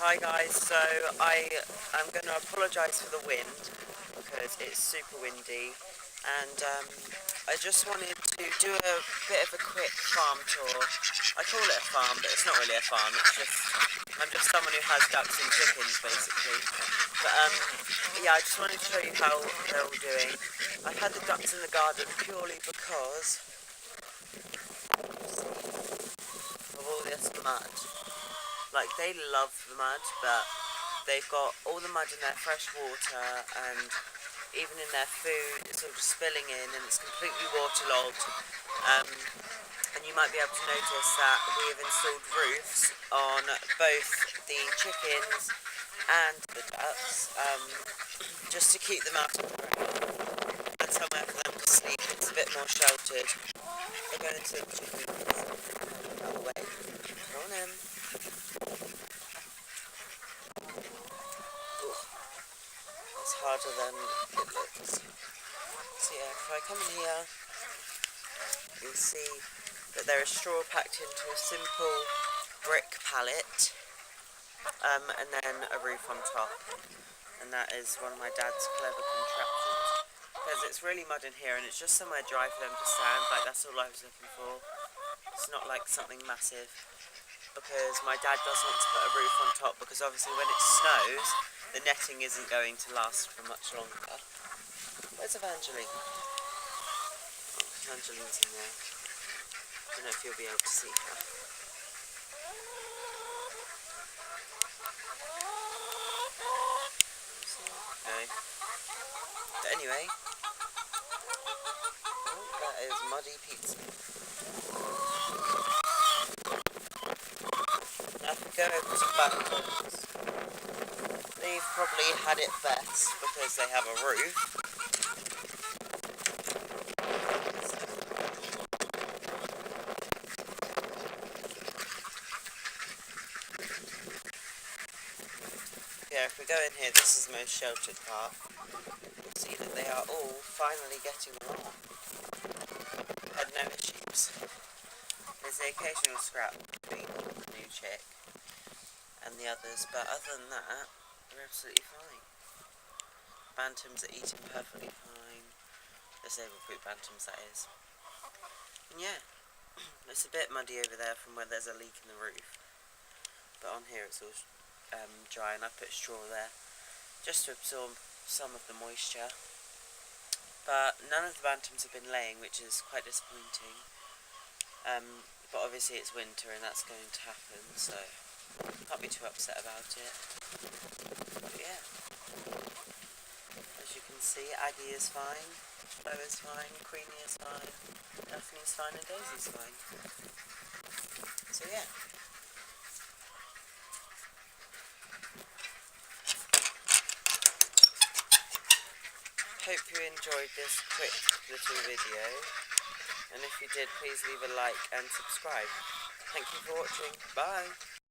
Hi guys, so I am going to apologise for the wind because it's super windy, and I just wanted to do a bit of a quick farm tour. I call it a farm, but it's not really a farm. I'm just someone who has ducks and chickens basically. But yeah, I just wanted to show you how they're all doing. I've had the ducks in the garden purely because of all this mud. Like, they love the mud, but they've got all the mud in their fresh water, and even in their food, it's all just spilling in, and it's completely waterlogged. And you might be able to notice that we have installed roofs on both the chickens and the ducks, just to keep them out of the rain, and somewhere for them to sleep. It's a bit more sheltered. They're going to sleep chickens out the way. Go on in. It's harder than it looks. So yeah, if I come in here, you'll see that there is straw packed into a simple brick pallet, and then a roof on top. And that is one of my dad's clever contraptions, because it's really mud in here and it's just somewhere dry for them to stand. Like, that's all I was looking for. It's not like something massive, because my dad does want to put a roof on top, because obviously when it snows, the netting isn't going to last for much longer. Where's Evangeline? Oh, Evangeline's in there. I don't know if you'll be able to see her. No. But anyway, oh, that is Muddy Pizza. Now if we go over to Bantams, they've probably had it best because they have a roof. Yeah, if we go in here, this is the most sheltered part. You'll see that they are all finally getting along. Had no issues. There's the occasional scrap between the new chick and the others, but other than that, they're absolutely fine. Bantams are eating perfectly fine. Disabled fruit bantams, that is. And yeah, it's a bit muddy over there from where there's a leak in the roof, but on here it's all dry, and I put straw there just to absorb some of the moisture. But none of the bantams have been laying, which is quite disappointing. But obviously it's winter and that's going to happen, so can't be too upset about it. But yeah, as you can see, Aggie is fine, Flo is fine, Queenie is fine, Daphne is fine, and Daisy's fine. So yeah. Hope you enjoyed this quick little video, and if you did, please leave a like and subscribe. Thank you for watching. Bye.